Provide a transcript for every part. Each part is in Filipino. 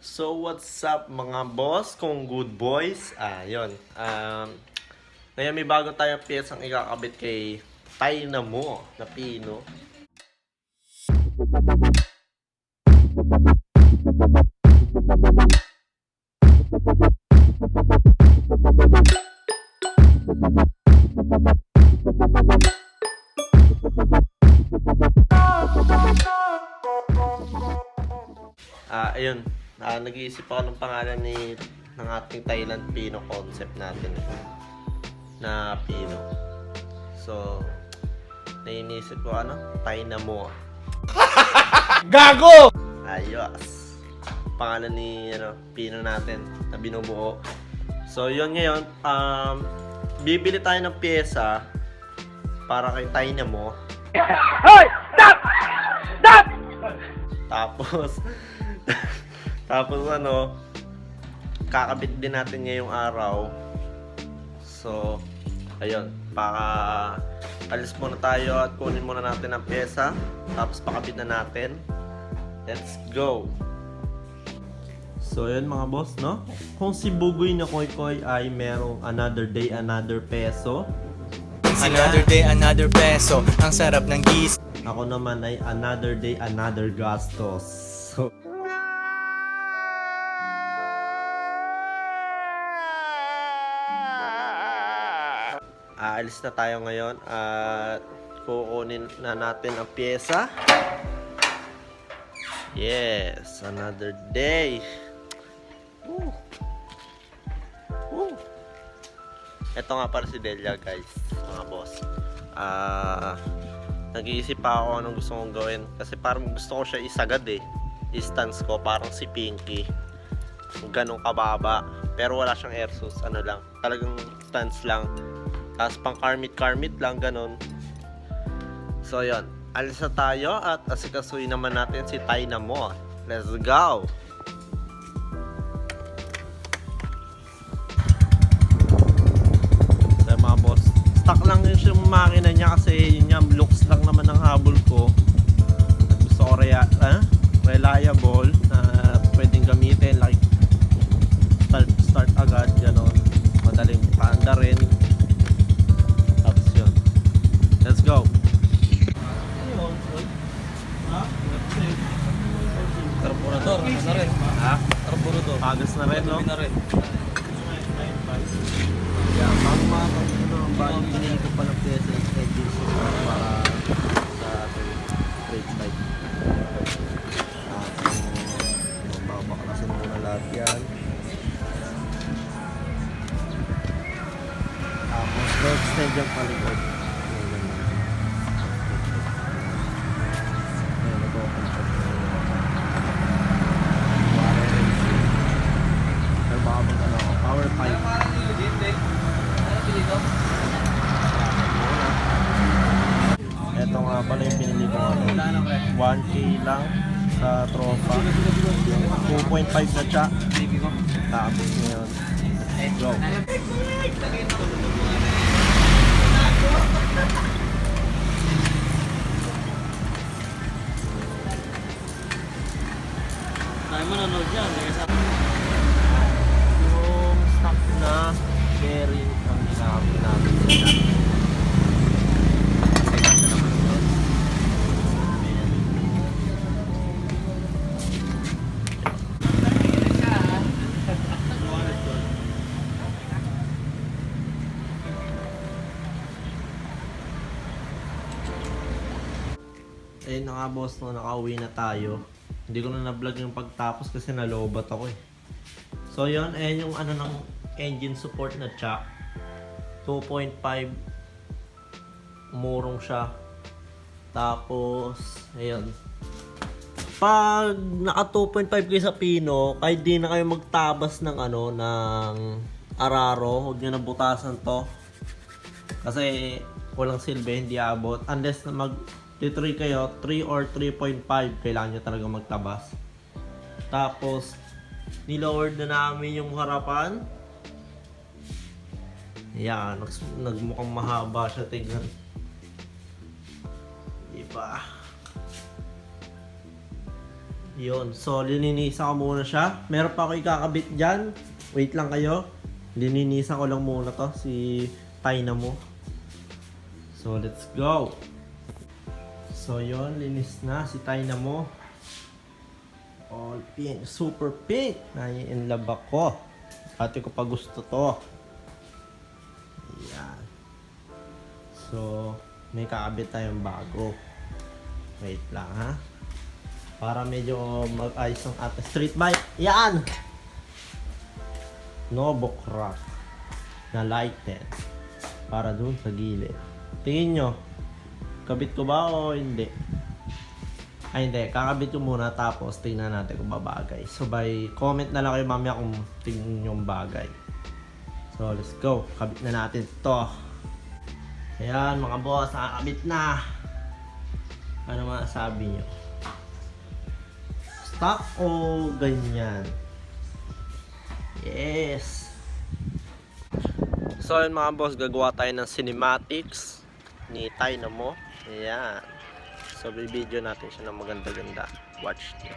So what's up mga boss kung good boys? Yun. Ngayon may bago tayong piyesang ikakabit kay Tynamo na Pino. Ayun. Nag-iisip ako ng pangalan ng ating Thailand Pino concept natin na Pino. So, nainisip ko Tynamo. Gago! Ayos. Pangalan ni Pino natin na binubuo. So, yun ngayon. Bibili tayo ng pyesa para kay Tynamo. Hoy! Stop! Stop! Tapos kakabit din natin ngayong araw. So, ayun, alis muna tayo at kunin muna natin ang pyesa. Tapos pakabit na natin. Let's go! So, ayun mga boss, no? Kung si Bugoy na Koy Koy ay merong another day, another peso. Another day, another peso. Ang sarap ng gis. Ako naman ay another day, another gastos. So, aalis na tayo ngayon at kukunin na natin ang pyesa. Yes, another day. Woo. Woo. Ito nga para si Delia, guys, mga boss. Nag-iisip pa ako anong gusto kong gawin kasi parang gusto ko siya isagad i-stance ko parang si Pinky, ganong kababa pero wala siyang airsus, talagang stance lang, tapos pang karmit lang ganon. So yon, alis na tayo at asikasuhin naman natin si Tynamo. Let's go! So mga boss, stock lang yung makina niya kasi yun yung looks lang naman ng habol ko. Gusto ko reliable na pwedeng gamitin, like start agad, gano'n, madaling paanda rin. Tapos yun, let's go! Carburetor, agas na rin. Carburetor. Agas na rin, no? Na rin. Yeah, bago binili ko pa ng pyesa engine support para sa straight bike. Babaklasin muna lahat yan. Extend yung palikod. Power pipe. Ito nga pala yung pinili ko 1K lang sa tropa. 2.5 na siya. Tapos ngayon. Go. Tayo mo nanood yan. Yung stock na bearing ang ginamit natin sila. Ayun na nga boss, nakauwi na tayo. Hindi ko na na-vlog yung pagtapos kasi nalobat ako So yun, ayan yung ng engine support na chock. 2.5, umurong siya. Tapos, ayun. Pag naka 2.5 kayo sa Pino, kahit di na kayo magtabas ng ng araro, huwag nyo na butasan to. Kasi walang silbi, hindi abot. Unless na mag-3 kayo, 3 or 3.5, kailangan nyo talaga magtabas. Tapos, nilowered na namin yung harapan. Yan, nagmukhang mahaba siya, tignan. Diba? Yun. So, lininisan ko muna siya. Meron pa ako ikakabit dyan. Wait lang kayo. Lininisan ko lang muna to. Si Dynamo. So, let's go. So, yun. Linis na si Dynamo. All pink. Super pink. In love ako. Ate ko pa gusto to. Ayan. So, may kakabit tayong bago. Wait lang ha. Para medyo mag-ayos ng ating street bike. Yan! Nobo Crack na lighted. Para dun sa gilid. Tingin nyo. Kabit ko ba o hindi? Ay hindi. Kakabit ko muna tapos tingnan natin kung babagay. So by comment na lang kayo mamaya kung tingin yung bagay. So let's go. Kabit na natin to. Ayan mga boss. Nakakabit na. Ano masasabi nyo? Stock o ganyan? Yes! So yun mga boss, gagawa tayo ng cinematics ni Dynamo. Ayan. So bibideo natin siya ng maganda-ganda. Watch nyo.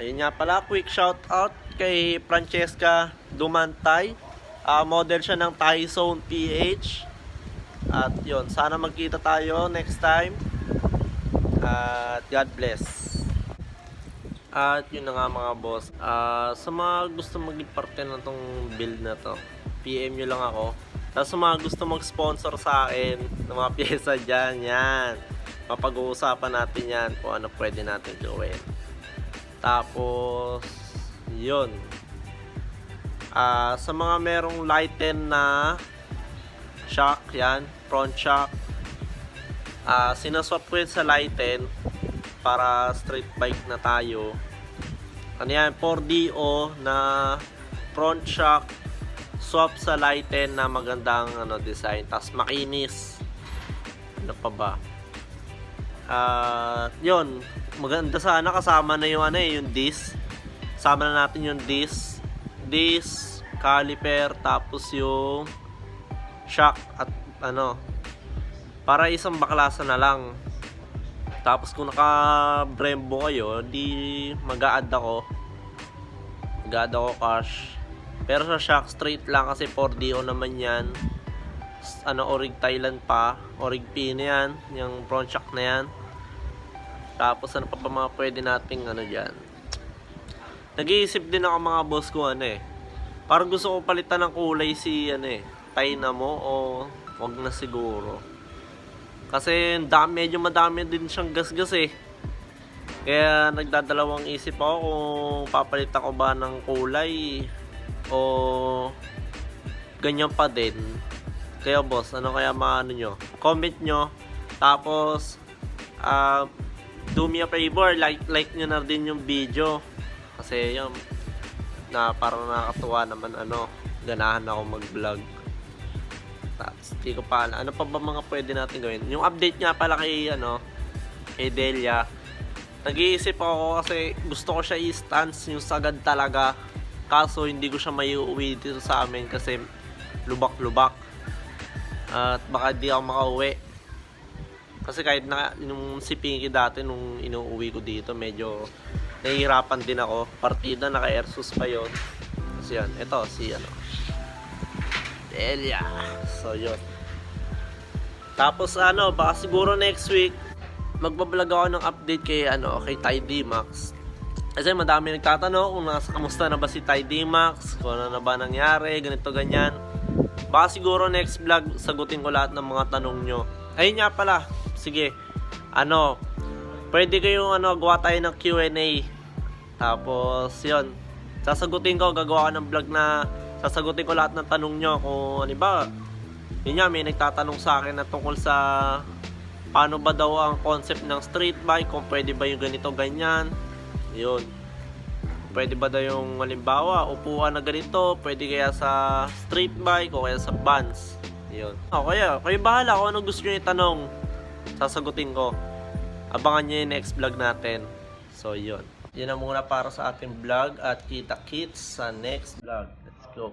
Ayun nga pala, quick shout out kay Francesca Dumantay. Model siya ng Tyzone PH. At yun, sana magkita tayo next time. At God bless. At yun na nga mga boss. Sa mga gusto maging parte na tong build na to, PM nyo lang ako. Tapos sa mga gusto mag-sponsor sa akin ng mga pyesa dyan, yan. Mapag-uusapan natin yan kung ano pwede natin gawin. Tapos, yun. Sa mga merong lighten na shock, yan, front shock. Sinaswap ko yun sa lighten para street bike na tayo. Ano yan, 4DO na front shock, swap sa lighten na magandang design. Tapos makinis. Ano pa ba? Yun, maganda sana kasama na yung yung disc. Kasama na natin yung disc, caliper, tapos yung shock at para isang baklasa na lang. Tapos kung naka-Brembo kayo, di mag-a-add ako cash. Pero sa shock straight lang kasi 4DO naman yan. Orig Thailand pa, Orig P na yan, yung front shock na yan. Tapos ano pa ba mga pwede nating dyan. Nag-iisip din ako mga boss ko parang gusto ko palitan ng kulay si Dynamo o wag na siguro. Kasi medyo madami din siyang gasgas Kaya nagdadalawang isip ako kung papalitan ko ba ng kulay o ganyan pa din. Kaya boss, ano kaya nyo? Comment nyo. Tapos do me a favor, like nyo na din yung video. Kasi yun, parang nakakatuwa naman ganahan ako mag-vlog. Tapos di ko pa ano pa ba mga pwede natin gawin. Yung update nga pala kay kay Delia. Nag-iisip ako kasi gusto ko siya i-stance yung sagad talaga. Kaso hindi ko siya maiuwi dito sa amin kasi lubak-lubak. At baka di ako makauwi. Kasi kahit na yung si Pinky dati nung inuuwi ko dito, medyo nahihirapan din ako. Partida naka-Airsus pa yun. Kasi yan, ito si Delia. So yun. Tapos baka siguro next week magbablog ako ng update kay kay Ty D-Max. Kasi madami nagtatanong kung kamusta na ba si Ty D-Max, kung ano na ba nangyari, ganito ganyan. Baka siguro next vlog sagutin ko lahat ng mga tanong nyo. Ayun nga pala, sige, pwede kayong gawa tayo ng Q&A. Tapos yun, sasagutin ko, gagawa ko ng vlog na sasagutin ko lahat ng tanong nyo. Kung ano ba, yun nga, may nagtatanong sa akin na tungkol sa paano ba daw ang concept ng street bike, kung pwede ba yung ganito, ganyan. Yun, pwede ba daw yung halimbawa, upuan na ganito, pwede kaya sa street bike o kaya sa vans. Yun. Kaya bahala kung ano gusto nyo itanong, sasagutin ko. Abangan nyo yung next vlog natin. So yun. Yun na muna para sa ating vlog at kita-kits sa next vlog. Let's go.